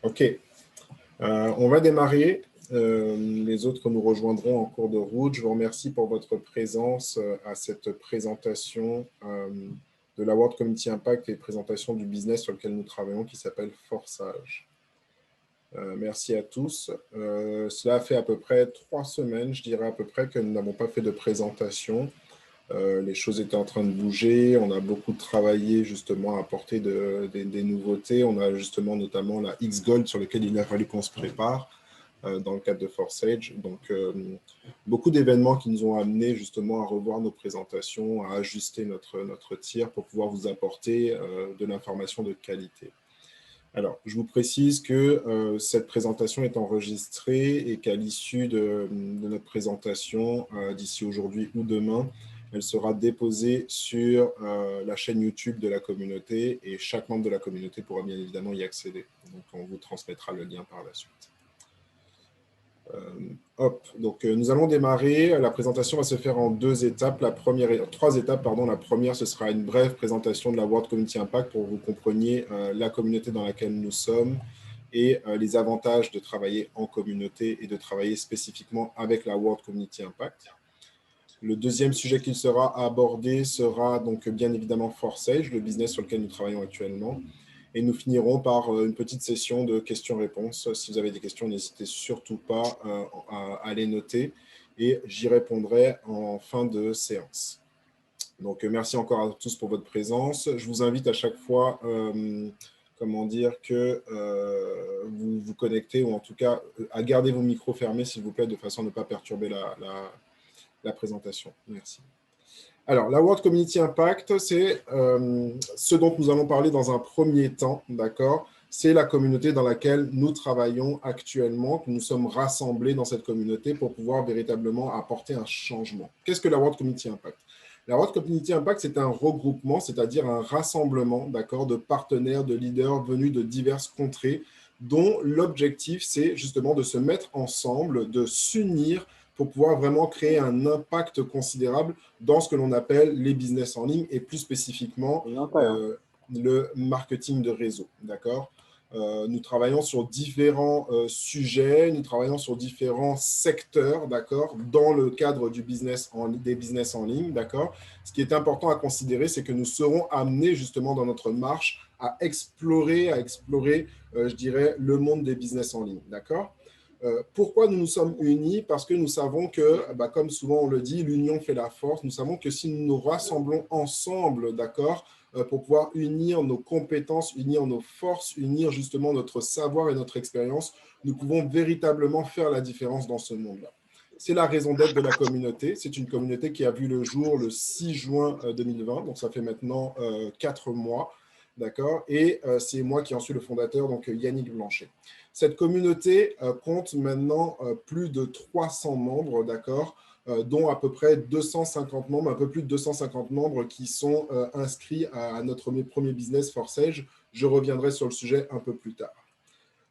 OK. On va démarrer. Les autres nous rejoindront en cours de route. Je vous remercie pour votre présence à cette présentation de la World Community Impact et présentation du business sur lequel nous travaillons qui s'appelle Forsage. Merci à tous. Cela fait à peu près 3 semaines, je dirais à peu près, que nous n'avons pas fait de présentation. Les choses étaient en train de bouger. On a beaucoup travaillé justement à apporter des nouveautés. On a justement notamment la X-Gold sur laquelle il a fallu qu'on se prépare dans le cadre de Forsage. Donc, beaucoup d'événements qui nous ont amenés justement à revoir nos présentations, à ajuster notre tir pour pouvoir vous apporter de l'information de qualité. Alors, je vous précise que cette présentation est enregistrée et qu'à l'issue de notre présentation, d'ici aujourd'hui ou demain, elle sera déposée sur la chaîne YouTube de la communauté et chaque membre de la communauté pourra bien évidemment y accéder. Donc, on vous transmettra le lien par la suite. Donc, nous allons démarrer. La présentation va se faire en 2 étapes. 3 étapes, pardon. La première, ce sera une brève présentation de la World Community Impact pour que vous compreniez la communauté dans laquelle nous sommes et les avantages de travailler en communauté et de travailler spécifiquement avec la World Community Impact. Le deuxième sujet qui sera abordé sera donc bien évidemment Forsage, le business sur lequel nous travaillons actuellement. Et nous finirons par une petite session de questions-réponses. Si vous avez des questions, n'hésitez surtout pas à les noter et j'y répondrai en fin de séance. Donc, merci encore à tous pour votre présence. Je vous invite à chaque fois, comment dire, que vous vous connectez ou en tout cas à garder vos micros fermés, s'il vous plaît, de façon à ne pas perturber la présentation. Merci. Alors, la World Community Impact, c'est ce dont nous allons parler dans un premier temps, d'accord? C'est la communauté dans laquelle nous travaillons actuellement, que nous sommes rassemblés dans cette communauté pour pouvoir véritablement apporter un changement. Qu'est-ce que la World Community Impact? La World Community Impact, c'est un regroupement, c'est-à-dire un rassemblement, d'accord, de partenaires, de leaders venus de diverses contrées, dont l'objectif, c'est justement de se mettre ensemble, de s'unir pour pouvoir vraiment créer un impact considérable dans ce que l'on appelle les business en ligne et plus spécifiquement le marketing de réseau. D'accord ? Nous travaillons sur différents sujets, nous travaillons sur différents secteurs, d'accord, dans le cadre des business en ligne, d'accord. Ce qui est important à considérer, c'est que nous serons amenés justement dans notre marche à explorer, je dirais, le monde des business en ligne, d'accord. Pourquoi nous nous sommes unis? Parce que nous savons que, comme souvent on le dit, l'union fait la force. Nous savons que si nous nous rassemblons ensemble, d'accord, pour pouvoir unir nos compétences, unir nos forces, unir justement notre savoir et notre expérience, nous pouvons véritablement faire la différence dans ce monde-là. C'est la raison d'être de la communauté. C'est une communauté qui a vu le jour le 6 juin 2020, donc ça fait maintenant 4 mois. D'accord. Et c'est moi qui en suis le fondateur, donc Yannick Blanchet. Cette communauté compte maintenant plus de 300 membres, d'accord, dont à peu près 250 membres, un peu plus de 250 membres qui sont inscrits à notre premier business Forsage. Je reviendrai sur le sujet un peu plus tard.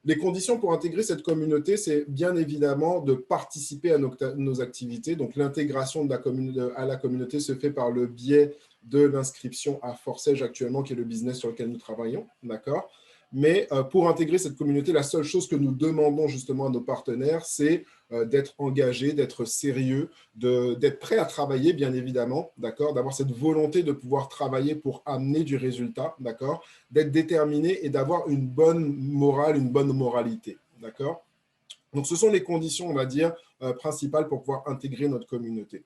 Les conditions pour intégrer cette communauté, c'est bien évidemment de participer à nos activités. Donc, l'intégration à la communauté se fait par le biais de l'inscription à Forsage actuellement, qui est le business sur lequel nous travaillons, d'accord? Mais pour intégrer cette communauté, la seule chose que nous demandons justement à nos partenaires, c'est d'être engagés, d'être sérieux, d'être prêts à travailler, bien évidemment, d'accord, d'avoir cette volonté de pouvoir travailler pour amener du résultat, d'accord, d'être déterminé et d'avoir une bonne morale, une bonne moralité, d'accord. Donc, ce sont les conditions, on va dire, principales pour pouvoir intégrer notre communauté.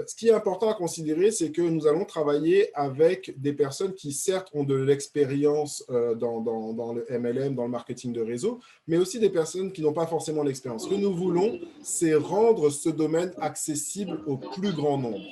Ce qui est important à considérer, c'est que nous allons travailler avec des personnes qui, certes, ont de l'expérience dans le MLM, dans le marketing de réseau, mais aussi des personnes qui n'ont pas forcément l'expérience. Ce que nous voulons, c'est rendre ce domaine accessible au plus grand nombre.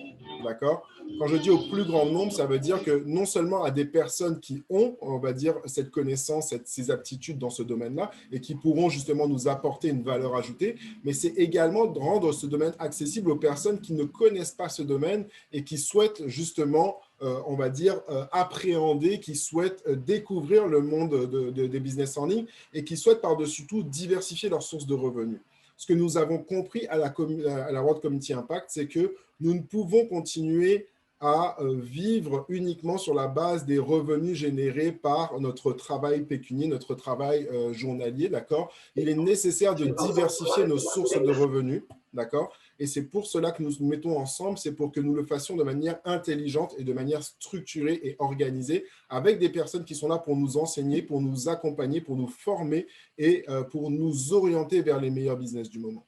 D'accord ? Quand je dis au plus grand nombre, ça veut dire que non seulement à des personnes qui ont, on va dire, cette connaissance, ces aptitudes dans ce domaine-là et qui pourront justement nous apporter une valeur ajoutée, mais c'est également de rendre ce domaine accessible aux personnes qui ne connaissent pas ce domaine et qui souhaitent justement, on va dire, appréhender, qui souhaitent découvrir le monde des business en ligne et qui souhaitent par-dessus tout diversifier leurs sources de revenus. Ce que nous avons compris à la World Community Impact, c'est que nous ne pouvons continuer à vivre uniquement sur la base des revenus générés par notre travail pécunier, notre travail journalier, d'accord? Il est nécessaire de diversifier nos sources de revenus, d'accord? Et c'est pour cela que nous nous mettons ensemble, c'est pour que nous le fassions de manière intelligente et de manière structurée et organisée, avec des personnes qui sont là pour nous enseigner, pour nous accompagner, pour nous former et pour nous orienter vers les meilleurs business du moment.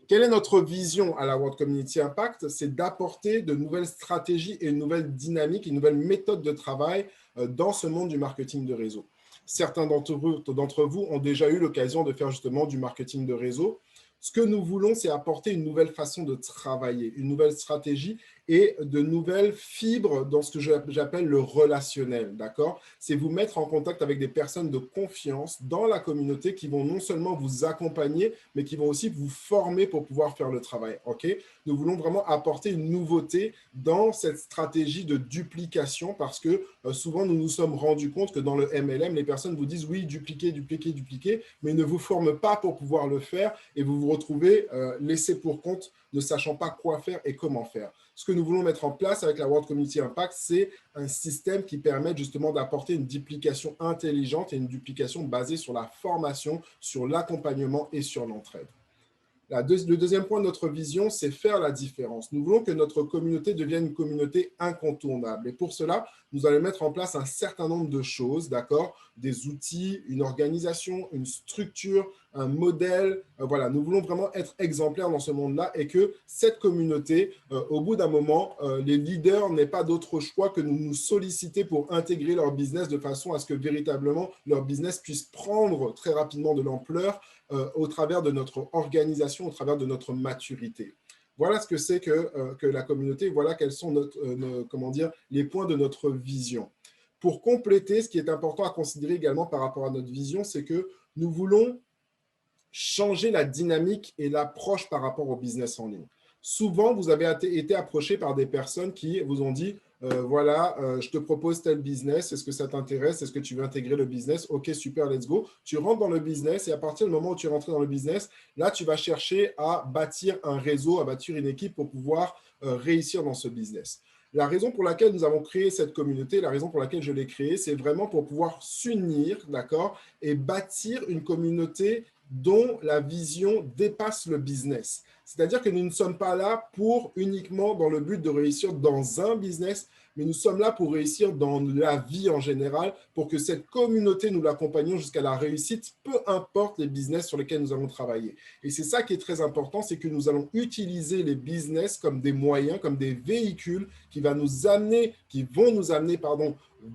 Quelle est notre vision à la World Community Impact? C'est d'apporter de nouvelles stratégies et une nouvelle dynamique, une nouvelle méthode de travail dans ce monde du marketing de réseau. Certains d'entre vous ont déjà eu l'occasion de faire justement du marketing de réseau. Ce que nous voulons, c'est apporter une nouvelle façon de travailler, une nouvelle stratégie et de nouvelles fibres dans ce que j'appelle le relationnel, d'accord? C'est vous mettre en contact avec des personnes de confiance dans la communauté qui vont non seulement vous accompagner, mais qui vont aussi vous former pour pouvoir faire le travail, ok? Nous voulons vraiment apporter une nouveauté dans cette stratégie de duplication parce que souvent, nous nous sommes rendus compte que dans le MLM, les personnes vous disent oui, dupliquer, dupliquer, dupliquer, mais ne vous forment pas pour pouvoir le faire et vous vous retrouvez laissé pour compte, ne sachant pas quoi faire et comment faire. Ce que nous voulons mettre en place avec la World Community Impact, c'est un système qui permet justement d'apporter une duplication intelligente et une duplication basée sur la formation, sur l'accompagnement et sur l'entraide. Le deuxième point de notre vision, c'est faire la différence. Nous voulons que notre communauté devienne une communauté incontournable. Et pour cela, nous allons mettre en place un certain nombre de choses, d'accord? Des outils, une organisation, une structure, un modèle. Voilà, nous voulons vraiment être exemplaires dans ce monde-là et que cette communauté, au bout d'un moment, les leaders n'aient pas d'autre choix que de nous solliciter pour intégrer leur business de façon à ce que véritablement leur business puisse prendre très rapidement de l'ampleur au travers de notre organisation, au travers de notre maturité. Voilà ce que c'est que la communauté, voilà quels sont comment dire, les points de notre vision. Pour compléter, ce qui est important à considérer également par rapport à notre vision, c'est que nous voulons changer la dynamique et l'approche par rapport au business en ligne. Souvent, vous avez été approché par des personnes qui vous ont dit voilà, je te propose tel business, est-ce que ça t'intéresse, est-ce que tu veux intégrer le business? Ok, super, let's go. Tu rentres dans le business et à partir du moment où tu es rentré dans le business, là, tu vas chercher à bâtir un réseau, à bâtir une équipe pour pouvoir réussir dans ce business. La raison pour laquelle nous avons créé cette communauté, la raison pour laquelle je l'ai créée, c'est vraiment pour pouvoir s'unir, d'accord, et bâtir une communauté dont la vision dépasse le business. C'est-à-dire que nous ne sommes pas là pour uniquement dans le but de réussir dans un business, mais nous sommes là pour réussir dans la vie en général, pour que cette communauté, nous l'accompagnions jusqu'à la réussite, peu importe les business sur lesquels nous allons travailler. Et c'est ça qui est très important, c'est que nous allons utiliser les business comme des moyens, comme des véhicules qui vont nous amener,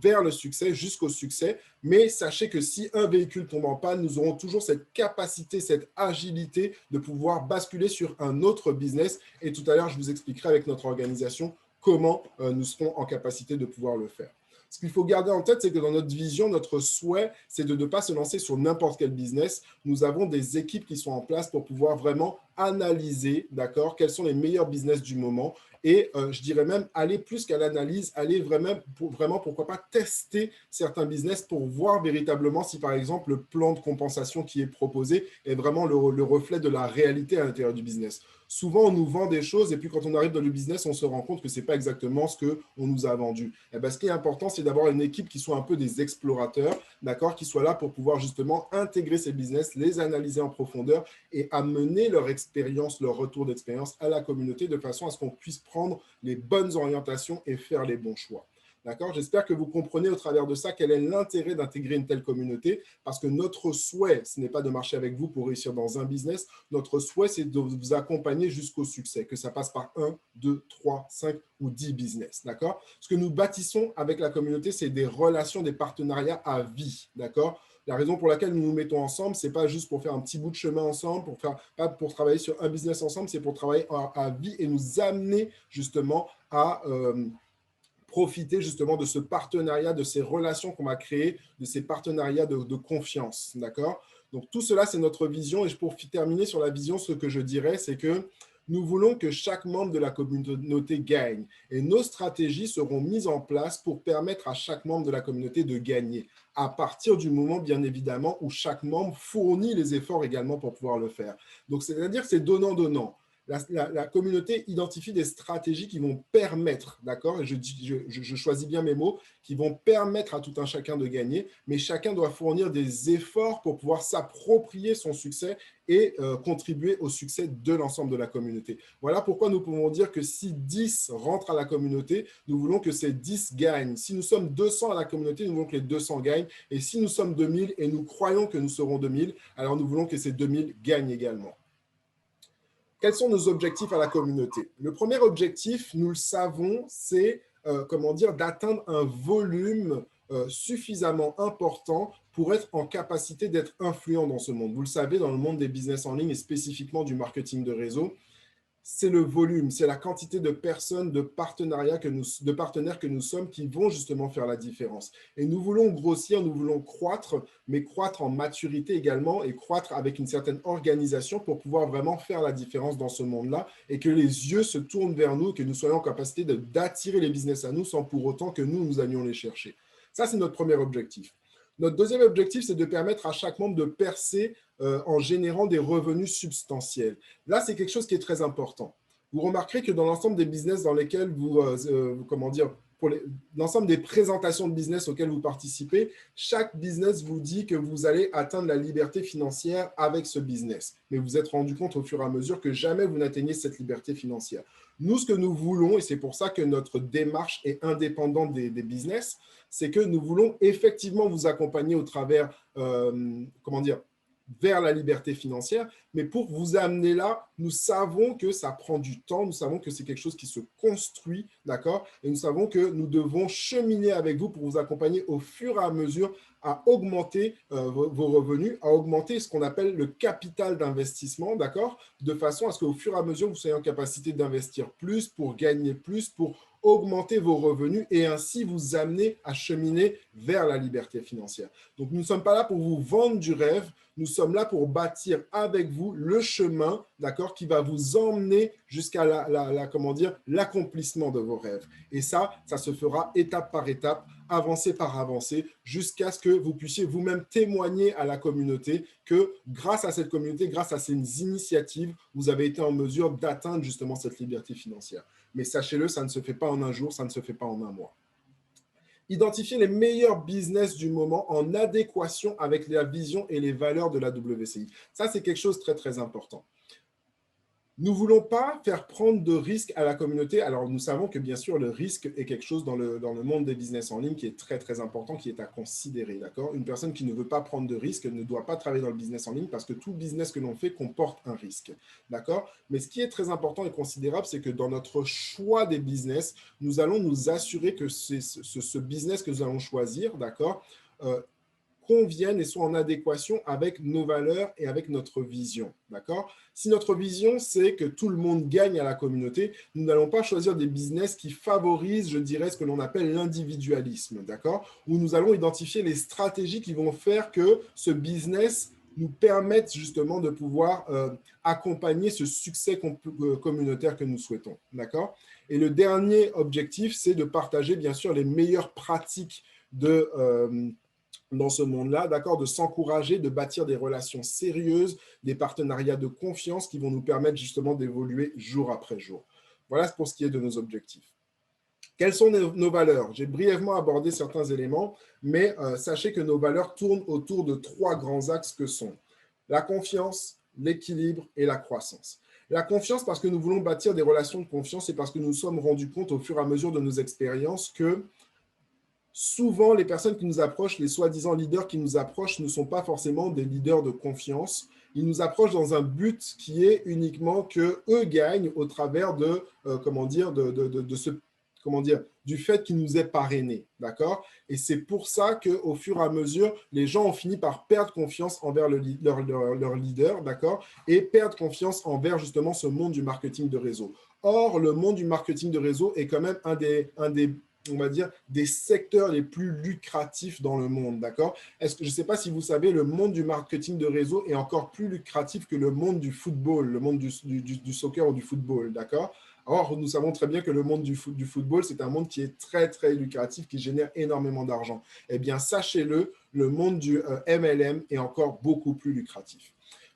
vers le succès, jusqu'au succès. Mais sachez que si un véhicule tombe en panne, nous aurons toujours cette capacité, cette agilité de pouvoir basculer sur un autre business. Et tout à l'heure, je vous expliquerai avec notre organisation comment nous serons en capacité de pouvoir le faire. Ce qu'il faut garder en tête, c'est que dans notre vision, notre souhait, c'est de ne pas se lancer sur n'importe quel business. Nous avons des équipes qui sont en place pour pouvoir vraiment analyser, d'accord, quels sont les meilleurs business du moment. Et je dirais même aller plus qu'à l'analyse, aller vraiment, pourquoi pas, tester certains business pour voir véritablement si, par exemple, le plan de compensation qui est proposé est vraiment le reflet de la réalité à l'intérieur du business. Souvent, on nous vend des choses et puis quand on arrive dans le business, on se rend compte que ce n'est pas exactement ce qu'on nous a vendu. Et bien, ce qui est important, c'est d'avoir une équipe qui soit un peu des explorateurs, d'accord, qui soit là pour pouvoir justement intégrer ces business, les analyser en profondeur et amener leur expérience, leur retour d'expérience à la communauté de façon à ce qu'on puisse prendre les bonnes orientations et faire les bons choix. D'accord? J'espère que vous comprenez au travers de ça quel est l'intérêt d'intégrer une telle communauté parce que notre souhait, ce n'est pas de marcher avec vous pour réussir dans un business. Notre souhait, c'est de vous accompagner jusqu'au succès, que ça passe par 1, 2, 3, 5 ou 10 business. D'accord? Ce que nous bâtissons avec la communauté, c'est des relations, des partenariats à vie. D'accord? La raison pour laquelle nous nous mettons ensemble, ce n'est pas juste pour faire un petit bout de chemin ensemble, pas pour travailler sur un business ensemble, c'est pour travailler à vie et nous amener justement à profiter justement de ce partenariat, de ces relations qu'on va créer, de ces partenariats de confiance, d'accord? Donc, tout cela, c'est notre vision. Et pour terminer sur la vision, ce que je dirais, c'est que nous voulons que chaque membre de la communauté gagne. Et nos stratégies seront mises en place pour permettre à chaque membre de la communauté de gagner, à partir du moment, bien évidemment, où chaque membre fournit les efforts également pour pouvoir le faire. Donc, c'est-à-dire que c'est donnant-donnant. La communauté identifie des stratégies qui vont permettre, d'accord, et je choisis bien mes mots, qui vont permettre à tout un chacun de gagner, mais chacun doit fournir des efforts pour pouvoir s'approprier son succès et contribuer au succès de l'ensemble de la communauté. Voilà pourquoi nous pouvons dire que si 10 rentrent à la communauté, nous voulons que ces 10 gagnent. Si nous sommes 200 à la communauté, nous voulons que les 200 gagnent. Et si nous sommes 2000 et nous croyons que nous serons 2000, alors nous voulons que ces 2000 gagnent également. Quels sont nos objectifs à la communauté? Le premier objectif, nous le savons, c'est d'atteindre un volume suffisamment important pour être en capacité d'être influent dans ce monde. Vous le savez, dans le monde des business en ligne et spécifiquement du marketing de réseau, c'est le volume, c'est la quantité de personnes, de partenaires que nous sommes qui vont justement faire la différence. Et nous voulons grossir, nous voulons croître, mais croître en maturité également et croître avec une certaine organisation pour pouvoir vraiment faire la différence dans ce monde-là et que les yeux se tournent vers nous, que nous soyons en capacité d'attirer les business à nous sans pour autant que nous allions les chercher. Ça, c'est notre premier objectif. Notre deuxième objectif, c'est de permettre à chaque membre de percer en générant des revenus substantiels. Là, c'est quelque chose qui est très important. Vous remarquerez que dans l'ensemble des business dans lesquels pour l'ensemble des présentations de business auxquelles vous participez, chaque business vous dit que vous allez atteindre la liberté financière avec ce business. Mais vous vous êtes rendu compte au fur et à mesure que jamais vous n'atteignez cette liberté financière. Nous, ce que nous voulons, et c'est pour ça que notre démarche est indépendante des business, c'est que nous voulons effectivement vous accompagner au travers, vers la liberté financière, mais pour vous amener là, nous savons que ça prend du temps, nous savons que c'est quelque chose qui se construit, d'accord? Et nous savons que nous devons cheminer avec vous pour vous accompagner au fur et à mesure à augmenter vos revenus, à augmenter ce qu'on appelle le capital d'investissement, d'accord? De façon à ce qu'au fur et à mesure, vous soyez en capacité d'investir plus pour gagner plus, pour augmenter vos revenus et ainsi vous amener à cheminer vers la liberté financière. Donc, nous ne sommes pas là pour vous vendre du rêve, nous sommes là pour bâtir avec vous le chemin, d'accord, qui va vous emmener jusqu'à l'accomplissement de vos rêves. Et ça se fera étape par étape, avancée par avancée, jusqu'à ce que vous puissiez vous-même témoigner à la communauté que grâce à cette communauté, grâce à ces initiatives, vous avez été en mesure d'atteindre justement cette liberté financière. Mais sachez-le, ça ne se fait pas en un jour, ça ne se fait pas en un mois. Identifier les meilleurs business du moment en adéquation avec la vision et les valeurs de la WCI. Ça, c'est quelque chose de très, très important. Nous ne voulons pas faire prendre de risques à la communauté. Alors, nous savons que, bien sûr, le risque est quelque chose dans le monde des business en ligne qui est très, très important, qui est à considérer, d'accord? Une personne qui ne veut pas prendre de risque ne doit pas travailler dans le business en ligne parce que tout business que l'on fait comporte un risque, d'accord? Mais ce qui est très important et considérable, c'est que dans notre choix des business, nous allons nous assurer que ce business que nous allons choisir, d'accord, conviennent et soient en adéquation avec nos valeurs et avec notre vision, d'accord? Si notre vision, c'est que tout le monde gagne à la communauté, nous n'allons pas choisir des business qui favorisent, je dirais, ce que l'on appelle l'individualisme, d'accord? Où nous allons identifier les stratégies qui vont faire que ce business nous permette justement de pouvoir accompagner ce succès communautaire que nous souhaitons, d'accord? Et le dernier objectif, c'est de partager, bien sûr, les meilleures pratiques dans ce monde-là, d'accord, de s'encourager, de bâtir des relations sérieuses, des partenariats de confiance qui vont nous permettre justement d'évoluer jour après jour. Voilà pour ce qui est de nos objectifs. Quelles sont nos valeurs? J'ai brièvement abordé certains éléments, mais sachez que nos valeurs tournent autour de 3 grands axes que sont la confiance, l'équilibre et la croissance. La confiance parce que nous voulons bâtir des relations de confiance et parce que nous nous sommes rendus compte au fur et à mesure de nos expériences que souvent, les personnes qui nous approchent, les soi-disant leaders qui nous approchent, ne sont pas forcément des leaders de confiance. Ils nous approchent dans un but qui est uniquement qu'eux gagnent au travers du fait qu'ils nous aient parrainés, d'accord? Et c'est pour ça qu'au fur et à mesure, les gens ont fini par perdre confiance envers leur leader, d'accord? Et perdre confiance envers justement ce monde du marketing de réseau. Or, le monde du marketing de réseau est quand même un des on va dire, des secteurs les plus lucratifs dans le monde, d'accord? Je ne sais pas si vous savez, le monde du marketing de réseau est encore plus lucratif que le monde du football, le monde du soccer ou du football, d'accord? Or, nous savons très bien que le monde du football, c'est un monde qui est très, très lucratif, qui génère énormément d'argent. Eh bien, sachez-le, le monde du MLM est encore beaucoup plus lucratif.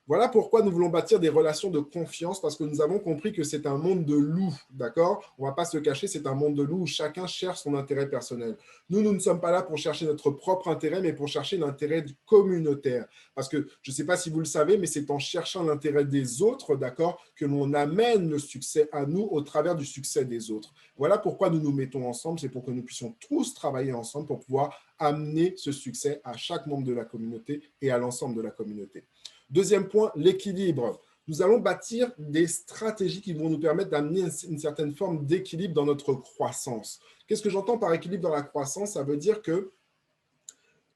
Voilà pourquoi nous voulons bâtir des relations de confiance, parce que nous avons compris que c'est un monde de loups, d'accord? On ne va pas se cacher, c'est un monde de loups où chacun cherche son intérêt personnel. Nous ne sommes pas là pour chercher notre propre intérêt, mais pour chercher l'intérêt communautaire. Parce que, je ne sais pas si vous le savez, mais c'est en cherchant l'intérêt des autres, d'accord, que l'on amène le succès à nous au travers du succès des autres. Voilà pourquoi nous nous mettons ensemble, c'est pour que nous puissions tous travailler ensemble pour pouvoir amener ce succès à chaque membre de la communauté et à l'ensemble de la communauté. Deuxième point, l'équilibre. Nous allons bâtir des stratégies qui vont nous permettre d'amener une certaine forme d'équilibre dans notre croissance. Qu'est-ce que j'entends par équilibre dans la croissance? Ça veut dire que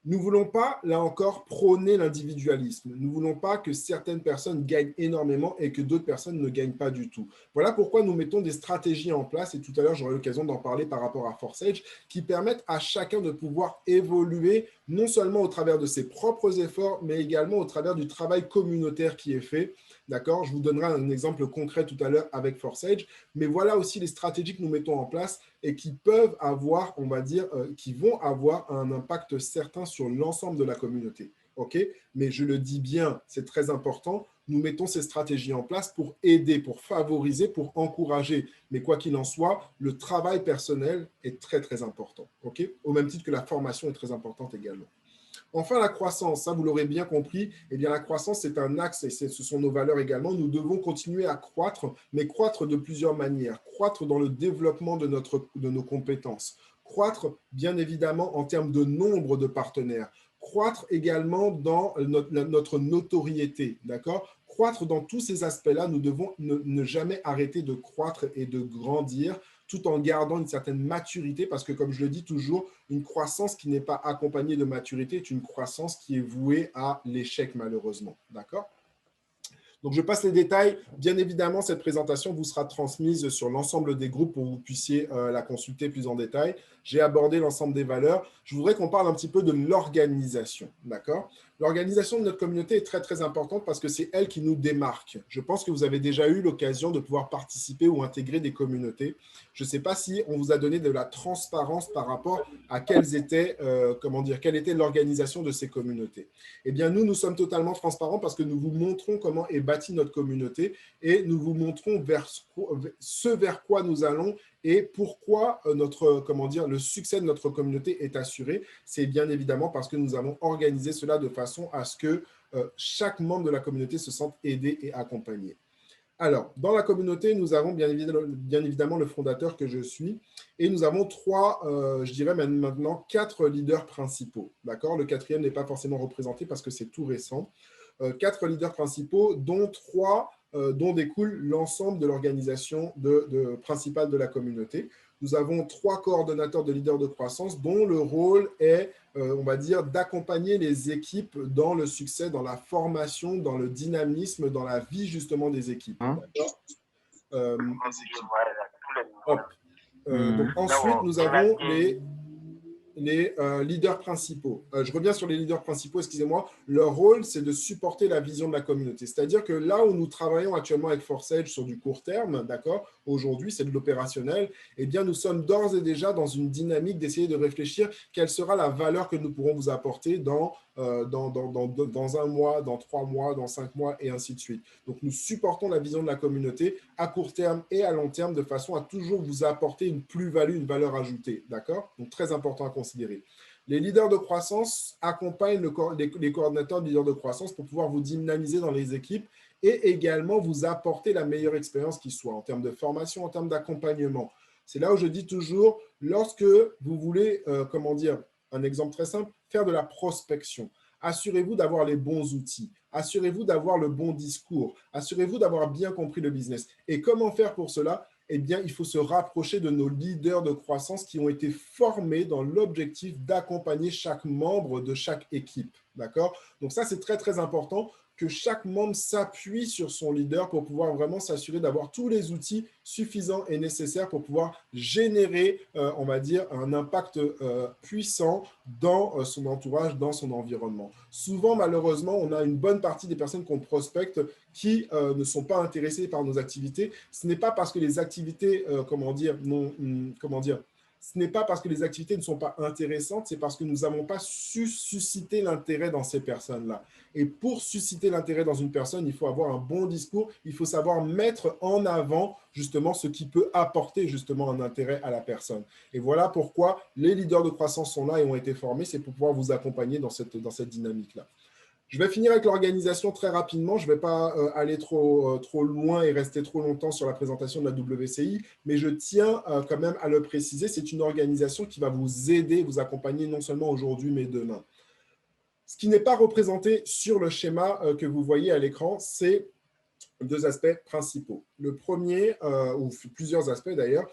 nous ne voulons pas, là encore, prôner l'individualisme. Nous ne voulons pas que certaines personnes gagnent énormément et que d'autres personnes ne gagnent pas du tout. Voilà pourquoi nous mettons des stratégies en place, et tout à l'heure, j'aurai l'occasion d'en parler par rapport à ForceEdge, qui permettent à chacun de pouvoir évoluer, non seulement au travers de ses propres efforts, mais également au travers du travail communautaire qui est fait. D'accord? Je vous donnerai un exemple concret tout à l'heure avec ForceEdge, mais voilà aussi les stratégies que nous mettons en place et qui peuvent avoir, on va dire, qui vont avoir un impact certain sur l'ensemble de la communauté. OK? Mais je le dis bien, c'est très important. Nous mettons ces stratégies en place pour aider, pour favoriser, pour encourager. Mais quoi qu'il en soit, le travail personnel est très, très important. OK? Au même titre que la formation est très importante également. Enfin, la croissance, ça vous l'aurez bien compris, eh bien, la croissance, c'est un axe et ce sont nos valeurs également. Nous devons continuer à croître, mais croître de plusieurs manières. Croître dans le développement de nos compétences. Croître, bien évidemment, en termes de nombre de partenaires. Croître également dans notre notoriété, d'accord? Croître dans tous ces aspects-là, nous devons ne jamais arrêter de croître et de grandir tout en gardant une certaine maturité, parce que comme je le dis toujours, une croissance qui n'est pas accompagnée de maturité est une croissance qui est vouée à l'échec malheureusement. D'accord? Donc, je passe les détails. Bien évidemment, cette présentation vous sera transmise sur l'ensemble des groupes pour que vous puissiez la consulter plus en détail. J'ai abordé l'ensemble des valeurs. Je voudrais qu'on parle un petit peu de l'organisation. D'accord? L'organisation de notre communauté est très, très importante parce que c'est elle qui nous démarque. Je pense que vous avez déjà eu l'occasion de pouvoir participer ou intégrer des communautés. Je ne sais pas si on vous a donné de la transparence par rapport à quelle était l'organisation de ces communautés. Eh bien, nous sommes totalement transparents parce que nous vous montrons comment est bâtie notre communauté et nous vous montrons ce vers quoi nous allons et pourquoi le succès de notre communauté est assuré. C'est bien évidemment parce que nous avons organisé cela de façon à ce que chaque membre de la communauté se sente aidé et accompagné. Alors, dans la communauté, nous avons bien évidemment le fondateur que je suis et nous avons je dirais même maintenant 4 leaders principaux. D'accord? Le quatrième n'est pas forcément représenté parce que c'est tout récent. 4 leaders principaux, dont 3 dont découle l'ensemble de l'organisation principale de la communauté. Nous avons 3 coordonnateurs de leaders de croissance dont le rôle est, on va dire, d'accompagner les équipes dans le succès, dans la formation, dans le dynamisme, dans la vie justement des équipes. Donc ensuite, nous avons les leaders principaux. Je reviens sur les leaders principaux, excusez-moi. Leur rôle, c'est de supporter la vision de la communauté. C'est-à-dire que là où nous travaillons actuellement avec ForceEdge sur du court terme, d'accord, aujourd'hui, c'est de l'opérationnel, eh bien, nous sommes d'ores et déjà dans une dynamique d'essayer de réfléchir quelle sera la valeur que nous pourrons vous apporter dans un mois, dans 3 mois, dans 5 mois, et ainsi de suite. Donc, nous supportons la vision de la communauté à court terme et à long terme de façon à toujours vous apporter une plus-value, une valeur ajoutée. D'accord? Donc, très important à considérer. Les leaders de croissance accompagnent les coordinateurs de leaders de croissance pour pouvoir vous dynamiser dans les équipes et également vous apporter la meilleure expérience qui soit en termes de formation, en termes d'accompagnement. C'est là où je dis toujours, lorsque vous voulez, un exemple très simple, faire de la prospection. Assurez-vous d'avoir les bons outils. Assurez-vous d'avoir le bon discours. Assurez-vous d'avoir bien compris le business. Et comment faire pour cela? Eh bien, il faut se rapprocher de nos leaders de croissance qui ont été formés dans l'objectif d'accompagner chaque membre de chaque équipe. D'accord? Donc ça, c'est très, très important que chaque membre s'appuie sur son leader pour pouvoir vraiment s'assurer d'avoir tous les outils suffisants et nécessaires pour pouvoir générer, on va dire, un impact puissant dans son entourage, dans son environnement. Souvent, malheureusement, on a une bonne partie des personnes qu'on prospecte qui ne sont pas intéressées par nos activités. Ce n'est pas parce que les activités, ce n'est pas parce que les activités ne sont pas intéressantes, c'est parce que nous n'avons pas su susciter l'intérêt dans ces personnes-là. Et pour susciter l'intérêt dans une personne, il faut avoir un bon discours, il faut savoir mettre en avant justement ce qui peut apporter justement un intérêt à la personne. Et voilà pourquoi les leaders de croissance sont là et ont été formés, c'est pour pouvoir vous accompagner dans cette dynamique-là. Je vais finir avec l'organisation très rapidement. Je ne vais pas aller trop loin et rester trop longtemps sur la présentation de la WCI, mais je tiens quand même à le préciser. C'est une organisation qui va vous aider, vous accompagner non seulement aujourd'hui, mais demain. Ce qui n'est pas représenté sur le schéma que vous voyez à l'écran, c'est deux aspects principaux. Le premier, ou plusieurs aspects d'ailleurs,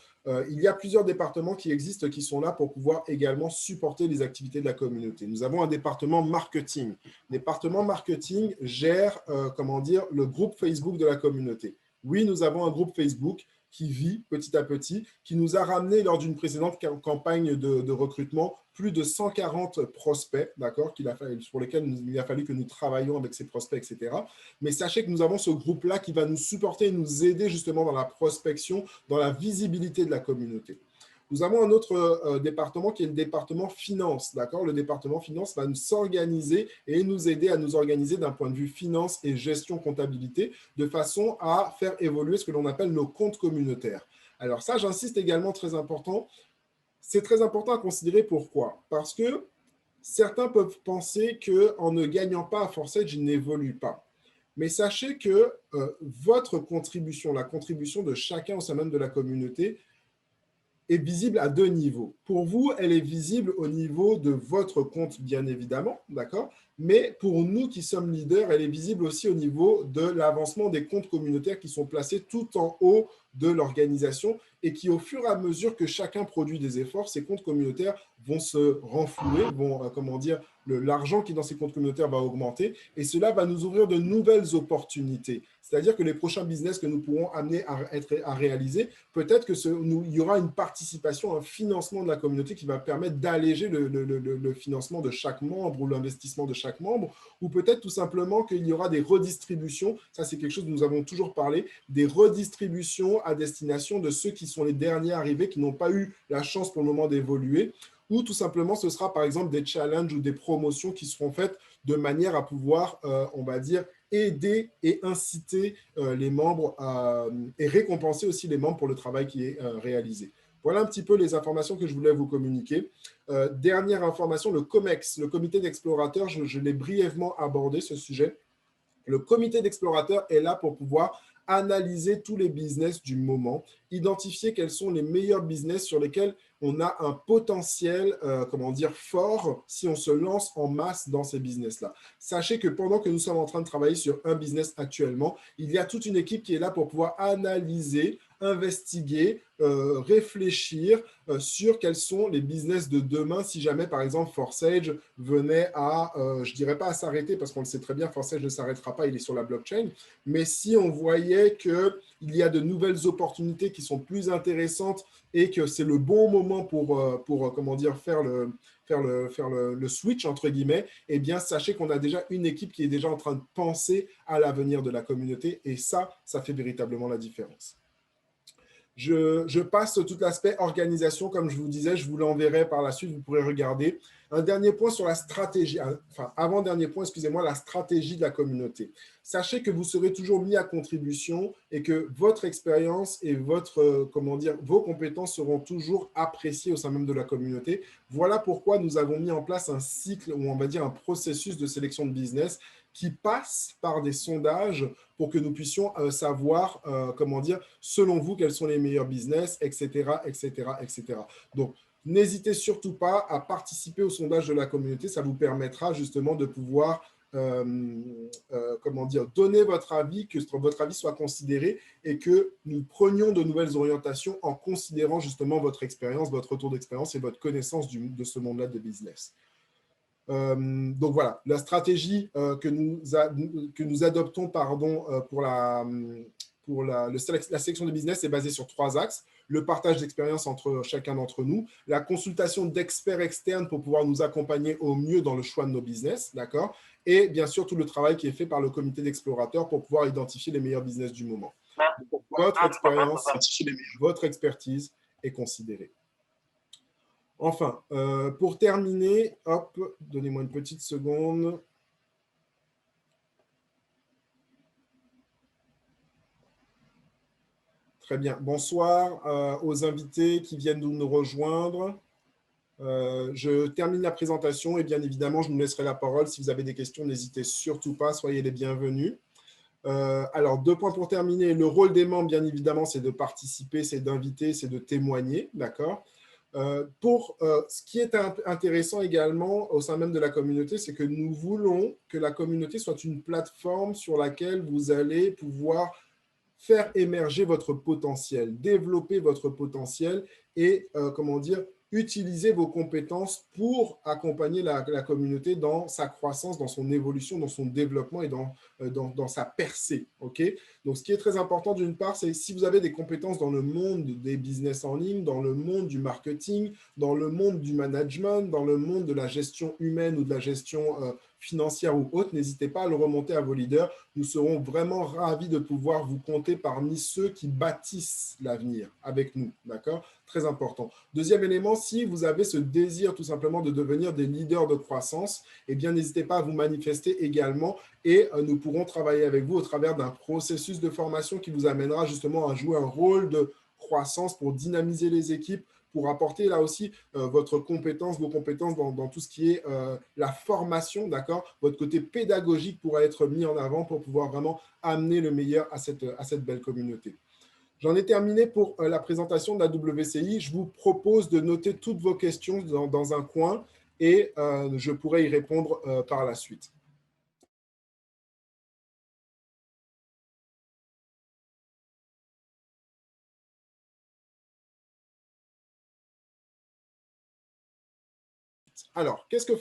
il y a plusieurs départements qui existent, qui sont là pour pouvoir également supporter les activités de la communauté. Nous avons un département marketing. Le département marketing gère, comment dire, le groupe Facebook de la communauté. Oui, nous avons un groupe Facebook qui vit petit à petit, qui nous a ramené lors d'une précédente campagne de recrutement plus de 140 prospects, d'accord, pour lesquels il a fallu que nous travaillions avec ces prospects, etc. Mais sachez que nous avons ce groupe-là qui va nous supporter et nous aider justement dans la prospection, dans la visibilité de la communauté. Nous avons un autre département qui est le département finance. D'accord, le département finance va nous s'organiser et nous aider à nous organiser d'un point de vue finance et gestion comptabilité de façon à faire évoluer ce que l'on appelle nos comptes communautaires. Alors ça, j'insiste également, très important. C'est très important à considérer. Pourquoi? Parce que certains peuvent penser qu'en ne gagnant pas à Force-Edge, ils n'évoluent pas. Mais sachez que votre contribution, la contribution de chacun au sein même de la communauté, est visible à deux niveaux. Pour vous, elle est visible au niveau de votre compte, bien évidemment, d'accord? Mais pour nous qui sommes leaders, elle est visible aussi au niveau de l'avancement des comptes communautaires qui sont placés tout en haut de l'organisation et qui, au fur et à mesure que chacun produit des efforts, ces comptes communautaires vont se renflouer, vont, comment dire, l'argent qui est dans ces comptes communautaires va augmenter et cela va nous ouvrir de nouvelles opportunités. C'est-à-dire que les prochains business que nous pourrons amener à réaliser, peut-être qu'il y aura une participation, un financement de la communauté qui va permettre d'alléger le financement de chaque membre ou l'investissement de chaque membre, ou peut-être tout simplement qu'il y aura des redistributions, ça c'est quelque chose dont nous avons toujours parlé, des redistributions à destination de ceux qui sont les derniers arrivés, qui n'ont pas eu la chance pour le moment d'évoluer, ou tout simplement ce sera par exemple des challenges ou des promotions qui seront faites de manière à pouvoir, on va dire, aider et inciter les membres et récompenser aussi les membres pour le travail qui est réalisé. Voilà un petit peu les informations que je voulais vous communiquer. Dernière information, le COMEX, le comité d'explorateurs, je l'ai brièvement abordé ce sujet. Le comité d'explorateurs est là pour pouvoir analyser tous les business du moment, identifier quels sont les meilleurs business sur lesquels on a un potentiel, comment dire, fort si on se lance en masse dans ces business-là. Sachez que pendant que nous sommes en train de travailler sur un business actuellement, il y a toute une équipe qui est là pour pouvoir analyser, investiguer, réfléchir sur quels sont les business de demain si jamais, par exemple, Force-Edge venait à, je ne dirais pas à s'arrêter parce qu'on le sait très bien, Force-Edge ne s'arrêtera pas, il est sur la blockchain, mais si on voyait qu'il y a de nouvelles opportunités qui sont plus intéressantes et que c'est le bon moment pour comment dire, faire le switch, entre guillemets, eh bien, sachez qu'on a déjà une équipe qui est déjà en train de penser à l'avenir de la communauté et ça fait véritablement la différence. Je passe tout l'aspect organisation, comme je vous disais, je vous l'enverrai par la suite, vous pourrez regarder. Un dernier point sur la stratégie, enfin avant-dernier point, excusez-moi, la stratégie de la communauté. Sachez que vous serez toujours mis à contribution et que votre expérience et comment dire, vos compétences seront toujours appréciées au sein même de la communauté. Voilà pourquoi nous avons mis en place un cycle, ou on va dire un processus de sélection de business qui passe par des sondages pour que nous puissions savoir, comment dire, selon vous, quels sont les meilleurs business, etc., etc., etc. Donc, n'hésitez surtout pas à participer au sondage de la communauté. Ça vous permettra justement de pouvoir, comment dire, donner votre avis, que votre avis soit considéré et que nous prenions de nouvelles orientations en considérant justement votre expérience, votre retour d'expérience et votre connaissance de ce monde-là de business. Donc voilà, la stratégie que nous adoptons pour la sélection de business est basée sur 3 axes. Le partage d'expérience entre chacun d'entre nous, la consultation d'experts externes pour pouvoir nous accompagner au mieux dans le choix de nos business, d'accord? Et bien sûr, tout le travail qui est fait par le comité d'explorateurs pour pouvoir identifier les meilleurs business du moment. Votre expérience, votre expertise est considérée. Enfin, pour terminer, hop, donnez-moi une petite seconde. Très bien. Bonsoir aux invités qui viennent de nous rejoindre. Je termine la présentation et bien évidemment, je nous laisserai la parole. Si vous avez des questions, n'hésitez surtout pas, soyez les bienvenus. Alors, 2 points pour terminer. Le rôle des membres, bien évidemment, c'est de participer, c'est d'inviter, c'est de témoigner, d'accord? Pour ce qui est intéressant également au sein même de la communauté, c'est que nous voulons que la communauté soit une plateforme sur laquelle vous allez pouvoir faire émerger votre potentiel, développer votre potentiel et, comment dire, utiliser vos compétences pour accompagner la communauté dans sa croissance, dans son évolution, dans son développement et dans sa percée. Okay, donc, ce qui est très important d'une part, c'est si vous avez des compétences dans le monde des business en ligne, dans le monde du marketing, dans le monde du management, dans le monde de la gestion humaine ou de la gestion financière ou autre, n'hésitez pas à le remonter à vos leaders. Nous serons vraiment ravis de pouvoir vous compter parmi ceux qui bâtissent l'avenir avec nous, d'accord? Très important. Deuxième élément, si vous avez ce désir tout simplement de devenir des leaders de croissance, eh bien, n'hésitez pas à vous manifester également et nous pourrons travailler avec vous au travers d'un processus de formation qui vous amènera justement à jouer un rôle de croissance pour dynamiser les équipes, pour apporter là aussi votre compétence, vos compétences dans tout ce qui est la formation, d'accord? Votre côté pédagogique pourra être mis en avant pour pouvoir vraiment amener le meilleur à cette belle communauté. J'en ai terminé pour la présentation de la WCI. Je vous propose de noter toutes vos questions dans un coin et je pourrai y répondre par la suite. Alors, qu'est-ce que